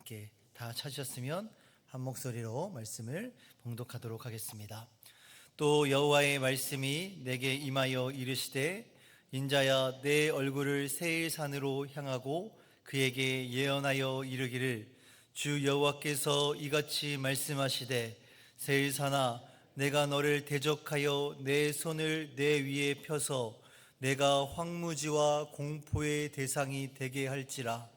함께 다 찾으셨으면 한 목소리로 말씀을 봉독하도록 하겠습니다. 또 여호와의 말씀이 내게 임하여 이르시되 인자야 내 얼굴을 세일산으로 향하고 그에게 예언하여 이르기를 주 여호와께서 이같이 말씀하시되 세일산아 내가 너를 대적하여 내 손을 내 위에 펴서 내가 황무지와 공포의 대상이 되게 할지라.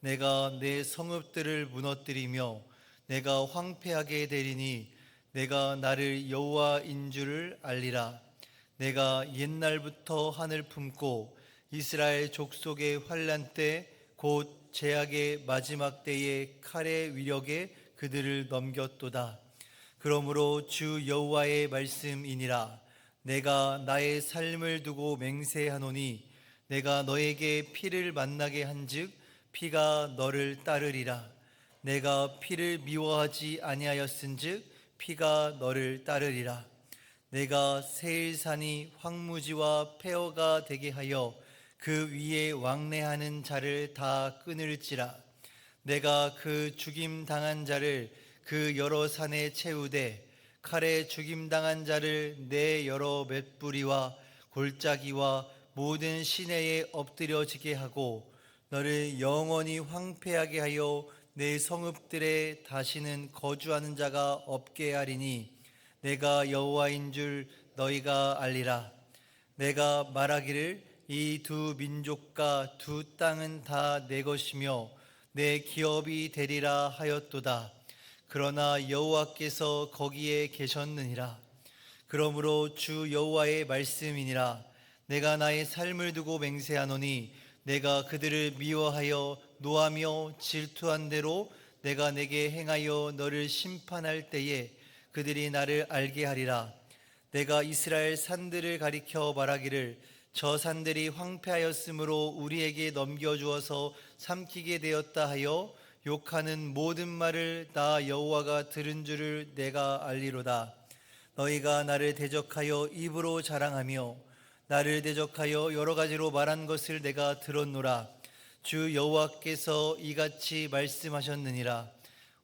내가 내 성읍들을 무너뜨리며 내가 황폐하게 되리니 내가 나를 여호와인 줄을 알리라. 내가 옛날부터 하늘 품고 이스라엘 족속의 환난 때 곧 제약의 마지막 때에 칼의 위력에 그들을 넘겼도다. 그러므로 주 여호와의 말씀이니라. 내가 나의 삶을 두고 맹세하노니 내가 너에게 피를 만나게 한즉 피가 너를 따르리라. 내가 피를 미워하지 아니하였은즉 피가 너를 따르리라. 내가 세일산이 황무지와 폐허가 되게 하여 그 위에 왕래하는 자를 다 끊을지라. 내가 그 죽임당한 자를 그 여러 산에 채우되 칼에 죽임당한 자를 내 여러 맷뿌리와 골짜기와 모든 시내에 엎드려지게 하고 너를 영원히 황폐하게 하여 내 성읍들에 다시는 거주하는 자가 없게 하리니 내가 여호와인 줄 너희가 알리라. 내가 말하기를 이 두 민족과 두 땅은 다 내 것이며 내 기업이 되리라 하였도다. 그러나 여호와께서 거기에 계셨느니라. 그러므로 주 여호와의 말씀이니라. 내가 나의 삶을 두고 맹세하노니 내가 그들을 미워하여 노하며 질투한 대로 내가 내게 행하여 너를 심판할 때에 그들이 나를 알게 하리라. 내가 이스라엘 산들을 가리켜 말하기를 저 산들이 황폐하였으므로 우리에게 넘겨주어서 삼키게 되었다 하여 욕하는 모든 말을 나 여호와가 들은 줄을 내가 알리로다. 너희가 나를 대적하여 입으로 자랑하며 나를 대적하여 여러 가지로 말한 것을 내가 들었노라. 주 여호와께서 이같이 말씀하셨느니라.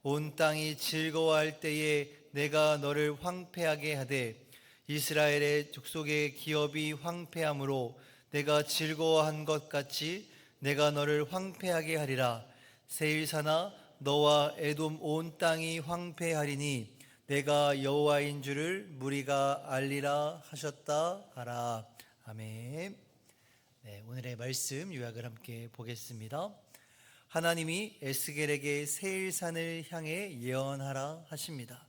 온 땅이 즐거워할 때에 내가 너를 황폐하게 하되 이스라엘의 족속의 기업이 황폐함으로 내가 즐거워한 것 같이 내가 너를 황폐하게 하리라. 세일산아 너와 에돔 온 땅이 황폐하리니 내가 여호와인 줄을 무리가 알리라 하셨다 하라. 아멘. 네, 오늘의 말씀 요약을 함께 보겠습니다. 하나님이 에스겔에게 세일산을 향해 예언하라 하십니다.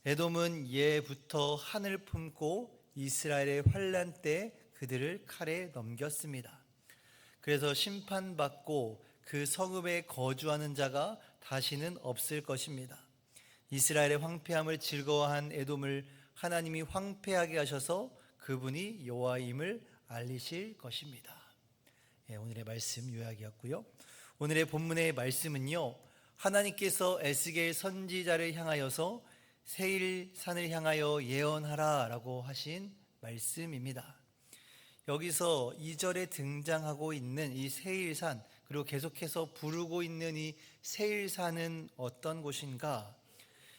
에돔은 예부터 하늘 품고 이스라엘의 환난 때 그들을 칼에 넘겼습니다. 그래서 심판받고 그 성읍에 거주하는 자가 다시는 없을 것입니다. 이스라엘의 황폐함을 즐거워한 에돔을 하나님이 황폐하게 하셔서 그분이 여호와임을 알리실 것입니다. 오늘의 말씀 요약이었고요. 오늘의 본문의 말씀은요, 하나님께서 에스겔 선지자를 향하여서 세일산을 향하여 예언하라 라고 하신 말씀입니다. 여기서 2절에 등장하고 있는 이 세일산, 그리고 계속해서 부르고 있는 이 세일산은 어떤 곳인가?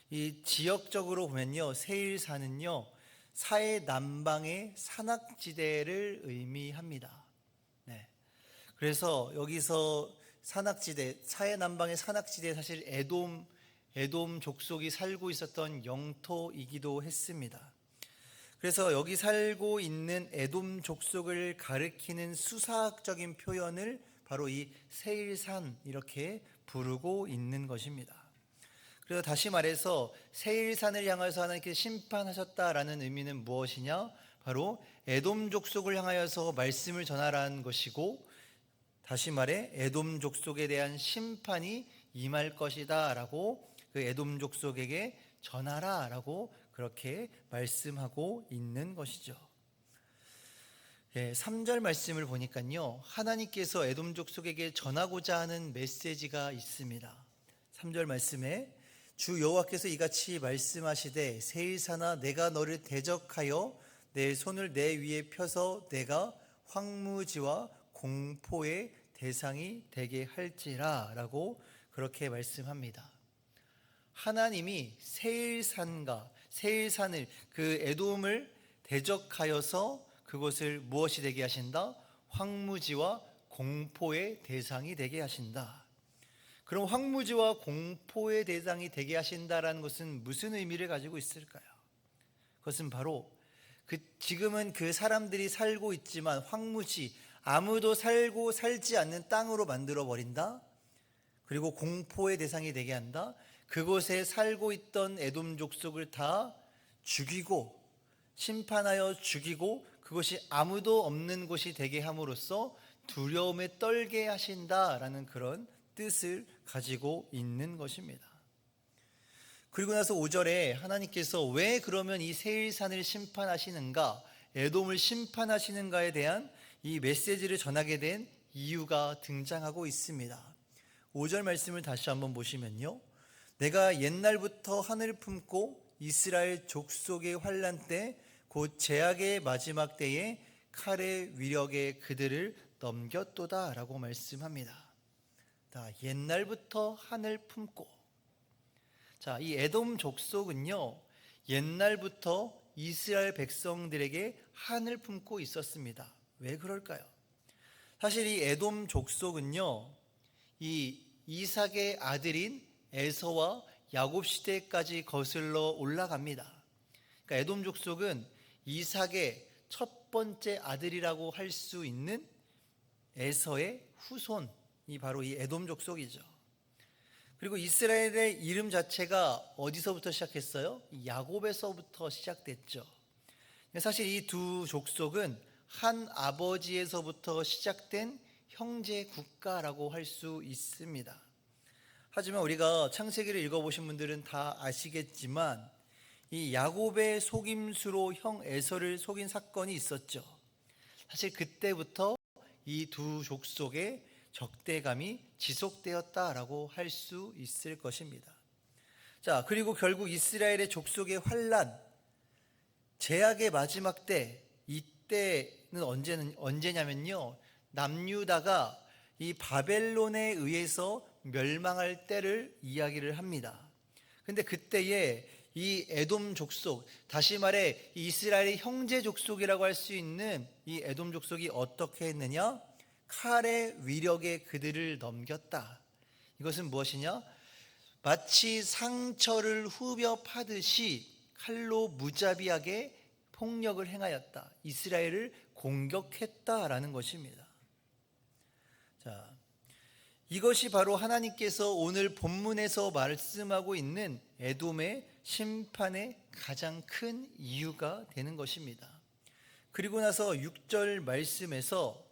이 지역적으로 보면요, 세일산은요 사해 남방의 산악지대를 의미합니다. 네. 그래서 여기서 산악지대, 사해 남방의 산악지대, 사실 에돔 족속이 살고 있었던 영토이기도 했습니다. 그래서 여기 살고 있는 에돔 족속을 가리키는 수사학적인 표현을 바로 이 세일산 이렇게 부르고 있는 것입니다. 그래서 다시 말해서 세일산을 향해서 하나님께 심판하셨다라는 의미는 무엇이냐? 바로 에돔 족속을 향하여서 말씀을 전하라는 것이고, 다시 말해 에돔 족속에 대한 심판이 임할 것이다 라고 그 에돔 족속에게 전하라 라고 그렇게 말씀하고 있는 것이죠. 3절 말씀을 보니까요, 하나님께서 에돔 족속에게 전하고자 하는 메시지가 있습니다. 3절 말씀에 주 여호와께서 이같이 말씀하시되 세일산아 내가 너를 대적하여 내 손을 내 위에 펴서 내가 황무지와 공포의 대상이 되게 할지라 라고 그렇게 말씀합니다. 하나님이 세일산을 그 에돔을 대적하여서 그곳을 무엇이 되게 하신다? 황무지와 공포의 대상이 되게 하신다. 그럼 황무지와 공포의 대상이 되게 하신다라는 것은 무슨 의미를 가지고 있을까요? 그것은 바로 지금은 그 사람들이 살고 있지만 황무지, 아무도 살지 않는 땅으로 만들어 버린다. 그리고 공포의 대상이 되게 한다. 그곳에 살고 있던 에돔 족속을 다 죽이고 심판하여 죽이고 그것이 아무도 없는 곳이 되게 함으로써 두려움에 떨게 하신다라는 그런 뜻을 가지고 있는 것입니다. 그리고 나서 5절에 하나님께서 왜 그러면 이 세일산을 심판하시는가, 에돔을 심판하시는가에 대한 이 메시지를 전하게 된 이유가 등장하고 있습니다. 5절 말씀을 다시 한번 보시면요, 내가 옛날부터 하늘 품고 이스라엘 족속의 환난 때 곧 제약의 마지막 때에 칼의 위력에 그들을 넘겼도다 라고 말씀합니다. 옛날부터 하늘 품고, 이 에돔 족속은요, 옛날부터 이스라엘 백성들에게 한을 품고 있었습니다. 왜 그럴까요? 사실 이 에돔 족속은요, 이 이삭의 아들인 에서와 야곱 시대까지 거슬러 올라갑니다. 그러니까 에돔 족속은 이삭의 첫 번째 아들이라고 할 수 있는 에서의 후손이 바로 이 에돔 족속이죠. 그리고 이스라엘의 이름 자체가 어디서부터 시작했어요? 야곱에서부터 시작됐죠. 사실 이 두 족속은 한 아버지에서부터 시작된 형제 국가라고 할 수 있습니다. 하지만 우리가 창세기를 읽어보신 분들은 다 아시겠지만 이 야곱의 속임수로 형 에서를 속인 사건이 있었죠. 사실 그때부터 이 두 족속의 적대감이 지속되었다라고 할 수 있을 것입니다. 그리고 결국 이스라엘의 족속의 환난, 제약의 마지막 때, 이때는 언제냐면요, 남유다가 이 바벨론에 의해서 멸망할 때를 이야기를 합니다. 근데 그때에 이 에돔 족속, 다시 말해 이스라엘의 형제 족속이라고 할 수 있는 이 에돔 족속이 어떻게 했느냐? 칼의 위력에 그들을 넘겼다. 이것은 무엇이냐? 마치 상처를 후벼 파듯이 칼로 무자비하게 폭력을 행하였다. 이스라엘을 공격했다라는 것입니다. 이것이 바로 하나님께서 오늘 본문에서 말씀하고 있는 에돔의 심판의 가장 큰 이유가 되는 것입니다. 그리고 나서 6절 말씀에서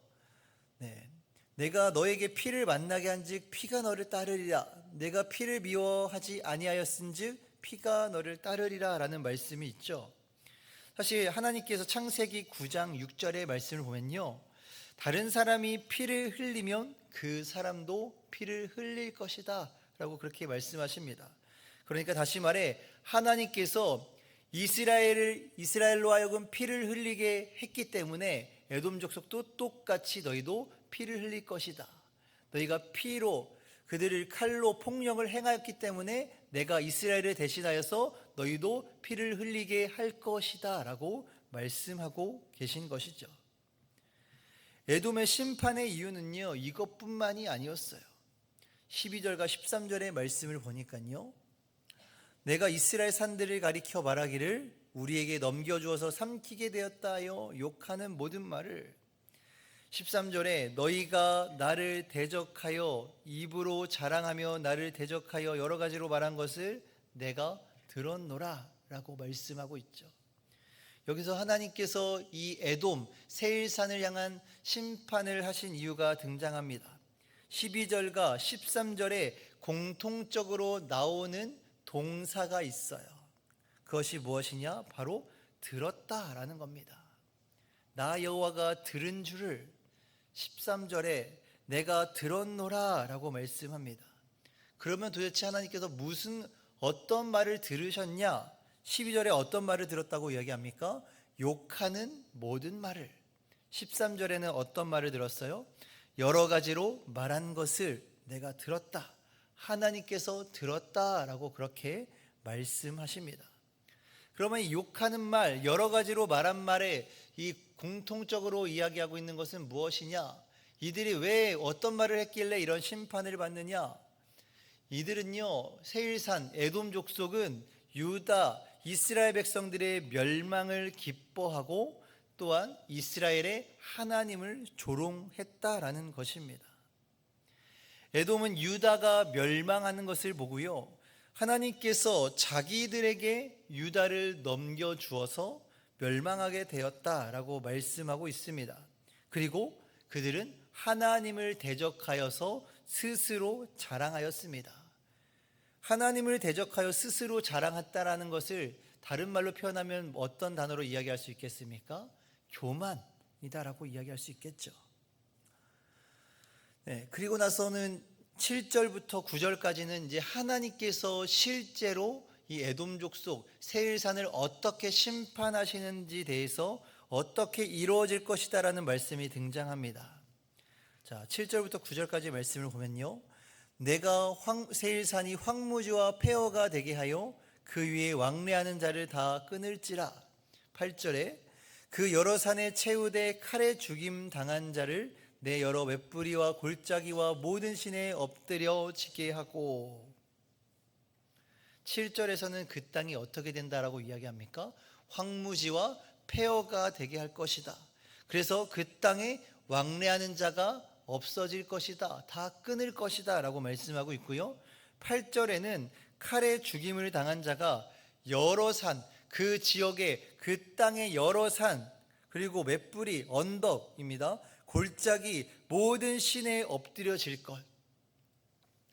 내가 너에게 피를 만나게 한즉 피가 너를 따르리라, 내가 피를 미워하지 아니하였은즉 피가 너를 따르리라 라는 말씀이 있죠. 사실 하나님께서 창세기 9장 6절의 말씀을 보면요, 다른 사람이 피를 흘리면 그 사람도 피를 흘릴 것이다 라고 그렇게 말씀하십니다. 그러니까 다시 말해 하나님께서 이스라엘로 하여금 피를 흘리게 했기 때문에 에돔 족속도 똑같이 너희도 피를 흘릴 것이다. 너희가 피로 그들을 칼로 폭력을 행하였기 때문에 내가 이스라엘을 대신하여서 너희도 피를 흘리게 할 것이다 라고 말씀하고 계신 것이죠. 에돔의 심판의 이유는요, 이것뿐만이 아니었어요. 12절과 13절의 말씀을 보니까요, 내가 이스라엘 산들을 가리켜 말하기를 우리에게 넘겨주어서 삼키게 되었다 하여 욕하는 모든 말을, 13절에 너희가 나를 대적하여 입으로 자랑하며 나를 대적하여 여러 가지로 말한 것을 내가 들었노라 라고 말씀하고 있죠. 여기서 하나님께서 이 에돔 세일산을 향한 심판을 하신 이유가 등장합니다. 12절과 13절에 공통적으로 나오는 동사가 있어요. 그것이 무엇이냐? 바로 들었다라는 겁니다. 나 여호와가 들은 줄을 13절에 내가 들었노라 라고 말씀합니다. 그러면 도대체 하나님께서 어떤 말을 들으셨냐? 12절에 어떤 말을 들었다고 이야기합니까? 욕하는 모든 말을. 13절에는 어떤 말을 들었어요? 여러 가지로 말한 것을 내가 들었다. 하나님께서 들었다라고 그렇게 말씀하십니다. 그러면 이 욕하는 말, 여러 가지로 말한 말에 이 공통적으로 이야기하고 있는 것은 무엇이냐? 이들이 왜 어떤 말을 했길래 이런 심판을 받느냐? 이들은요, 세일산 에돔 족속은 유다 이스라엘 백성들의 멸망을 기뻐하고 또한 이스라엘의 하나님을 조롱했다라는 것입니다. 에돔은 유다가 멸망하는 것을 보고요, 하나님께서 자기들에게 유다를 넘겨주어서 멸망하게 되었다라고 말씀하고 있습니다. 그리고 그들은 하나님을 대적하여서 스스로 자랑하였습니다. 하나님을 대적하여 스스로 자랑했다라는 것을 다른 말로 표현하면 어떤 단어로 이야기할 수 있겠습니까? 교만이다라고 이야기할 수 있겠죠. 네, 그리고 나서는 7절부터 9절까지는 이제 하나님께서 실제로 이 에돔 족속 세일산을 어떻게 심판하시는지 대해서 어떻게 이루어질 것이다라는 말씀이 등장합니다. 자, 7절부터 9절까지 말씀을 보면요, 내가 세일산이 황무지와 폐허가 되게 하여 그 위에 왕래하는 자를 다 끊을지라. 8절에 그 여러 산에 채우되 칼에 죽임 당한 자를 내 여러 맷뿌리와 골짜기와 모든 신에 엎드려지게 하고. 7절에서는 그 땅이 어떻게 된다라고 이야기합니까? 황무지와 폐허가 되게 할 것이다. 그래서 그 땅에 왕래하는 자가 없어질 것이다, 다 끊을 것이다 라고 말씀하고 있고요, 8절에는 칼에 죽임을 당한 자가 여러 산, 그 지역의 그 땅의 여러 산, 그리고 맷뿌리, 언덕입니다, 골짜기, 모든 신에 엎드려질 것.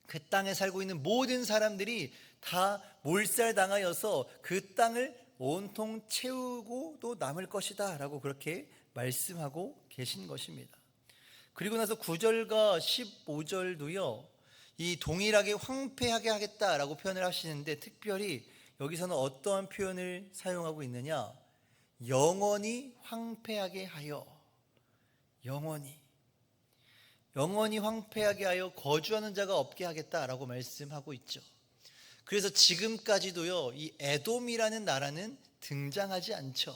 그 땅에 살고 있는 모든 사람들이 다 몰살당하여서 그 땅을 온통 채우고 또 남을 것이다 라고 그렇게 말씀하고 계신 것입니다. 그리고 나서 9절과 15절도요, 이 동일하게 황폐하게 하겠다라고 표현을 하시는데, 특별히 여기서는 어떠한 표현을 사용하고 있느냐? 영원히 황폐하게 하여, 영원히 황폐하게 하여 거주하는 자가 없게 하겠다라고 말씀하고 있죠. 그래서 지금까지도요, 이 에돔이라는 나라는 등장하지 않죠.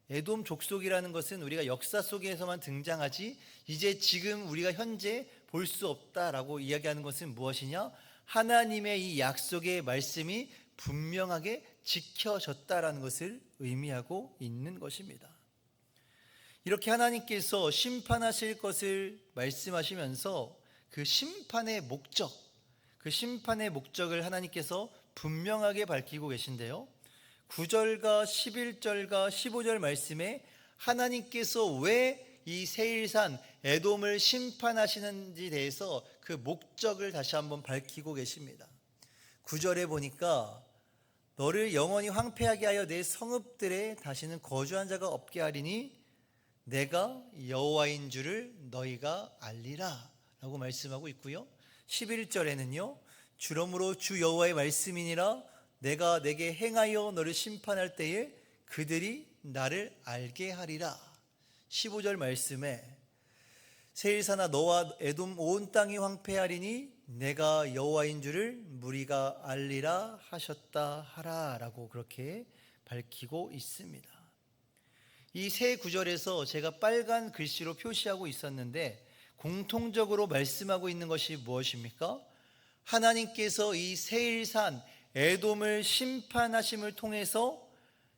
에돔 족속이라는 것은 우리가 역사 속에서만 등장하지 이제 지금 우리가 현재 볼 수 없다라고 이야기하는 것은 무엇이냐? 하나님의 이 약속의 말씀이 분명하게 지켜졌다라는 것을 의미하고 있는 것입니다. 이렇게 하나님께서 심판하실 것을 말씀하시면서 그 심판의 목적을 하나님께서 분명하게 밝히고 계신데요, 9절과 11절과 15절 말씀에 하나님께서 왜 이 세일산 에돔을 심판하시는지 대해서 그 목적을 다시 한번 밝히고 계십니다. 9절에 보니까 너를 영원히 황폐하게 하여 내 성읍들에 다시는 거주한 자가 없게 하리니 내가 여호와인 줄을 너희가 알리라 라고 말씀하고 있고요, 11절에는요, 주러므로 주 여호와의 말씀이니라 내가 내게 행하여 너를 심판할 때에 그들이 나를 알게 하리라. 15절 말씀에 세일산아 너와 에돔 온 땅이 황폐하리니 내가 여호와인 줄을 무리가 알리라 하셨다 하라 라고 그렇게 밝히고 있습니다. 이 세 구절에서 제가 빨간 글씨로 표시하고 있었는데 공통적으로 말씀하고 있는 것이 무엇입니까? 하나님께서 이 세일산 에돔을 심판하심을 통해서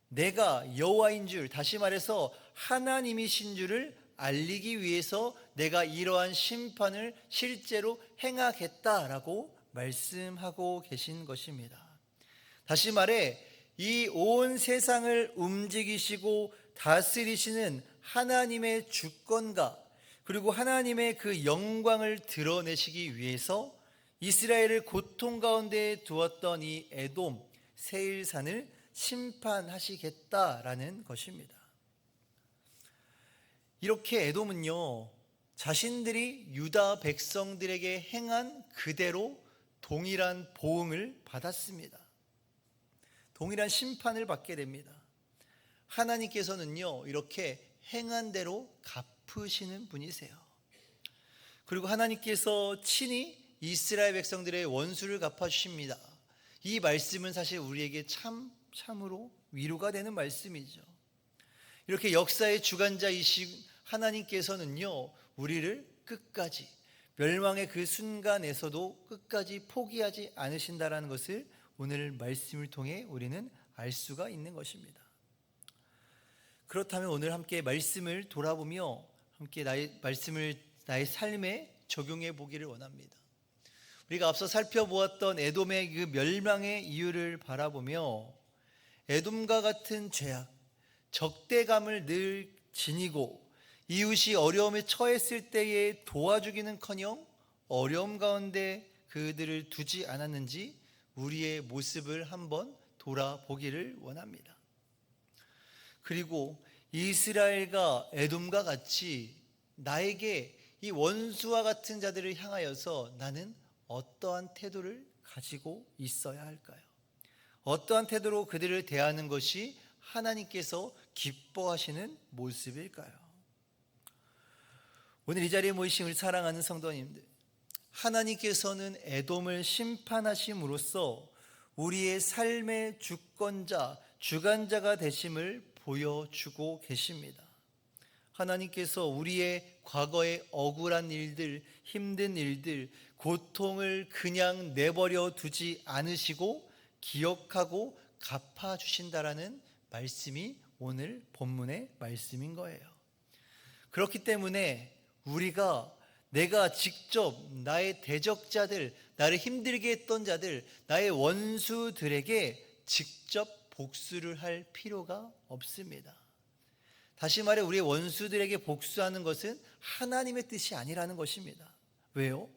내가 여호와인 줄, 다시 말해서 하나님이신 줄을 알리기 위해서 내가 이러한 심판을 실제로 행하겠다라고 말씀하고 계신 것입니다. 다시 말해 이 온 세상을 움직이시고 다스리시는 하나님의 주권과 그리고 하나님의 그 영광을 드러내시기 위해서 이스라엘을 고통 가운데 두었던 이 에돔 세일산을 심판하시겠다라는 것입니다. 이렇게 에돔은요, 자신들이 유다 백성들에게 행한 그대로 동일한 보응을 받았습니다. 동일한 심판을 받게 됩니다. 하나님께서는요, 이렇게 행한 대로 갚으시는 분이세요. 그리고 하나님께서 친히 이스라엘 백성들의 원수를 갚아주십니다. 이 말씀은 사실 우리에게 참으로 위로가 되는 말씀이죠. 이렇게 역사의 주관자이신 하나님께서는요, 우리를 끝까지, 멸망의 그 순간에서도 끝까지 포기하지 않으신다라는 것을 오늘 말씀을 통해 우리는 알 수가 있는 것입니다. 그렇다면 오늘 함께 말씀을 돌아보며 함께 말씀을 나의 삶에 적용해 보기를 원합니다. 우리가 앞서 살펴보았던 에돔의 그 멸망의 이유를 바라보며 에돔과 같은 죄악, 적대감을 늘 지니고 이웃이 어려움에 처했을 때에 도와주기는커녕 어려움 가운데 그들을 두지 않았는지 우리의 모습을 한번 돌아보기를 원합니다. 그리고 이스라엘과 에돔과 같이 나에게 이 원수와 같은 자들을 향하여서 나는 어떠한 태도를 가지고 있어야 할까요? 어떠한 태도로 그들을 대하는 것이 하나님께서 기뻐하시는 모습일까요? 오늘 이 자리에 모이신 우리 사랑하는 성도님들, 하나님께서는 에돔을 심판하심으로써 우리의 삶의 주권자, 주관자가 되심을 보여주고 계십니다. 하나님께서 우리의 과거의 억울한 일들, 힘든 일들, 고통을 그냥 내버려 두지 않으시고 기억하고 갚아주신다라는 말씀이 오늘 본문의 말씀인 거예요. 그렇기 때문에 우리가 내가 직접 나의 대적자들, 나를 힘들게 했던 자들, 나의 원수들에게 직접 복수를 할 필요가 없습니다. 다시 말해 우리의 원수들에게 복수하는 것은 하나님의 뜻이 아니라는 것입니다. 왜요?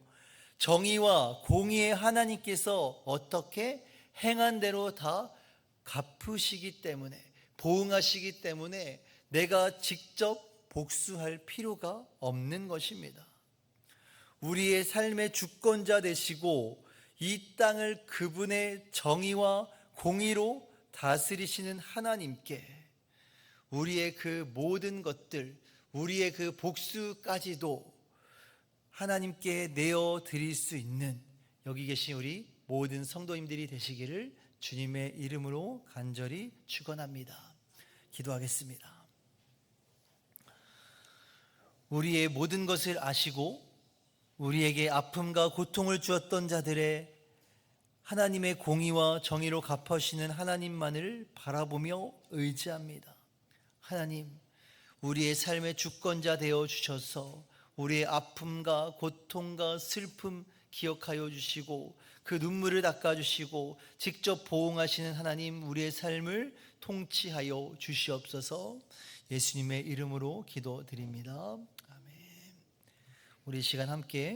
정의와 공의의 하나님께서 어떻게 행한 대로 다 갚으시기 때문에, 보응하시기 때문에 내가 직접 복수할 필요가 없는 것입니다. 우리의 삶의 주권자 되시고 이 땅을 그분의 정의와 공의로 다스리시는 하나님께 우리의 그 모든 것들, 우리의 그 복수까지도 하나님께 내어드릴 수 있는 여기 계신 우리 모든 성도님들이 되시기를 주님의 이름으로 간절히 축원합니다. 기도하겠습니다. 우리의 모든 것을 아시고 우리에게 아픔과 고통을 주었던 자들의 하나님의 공의와 정의로 갚아주시는 하나님만을 바라보며 의지합니다. 하나님, 우리의 삶의 주권자 되어 주셔서 우리의 아픔과 고통과 슬픔 기억하여 주시고 그 눈물을 닦아주시고 직접 보응하시는 하나님, 우리의 삶을 통치하여 주시옵소서. 예수님의 이름으로 기도드립니다. 아멘. 우리 시간 함께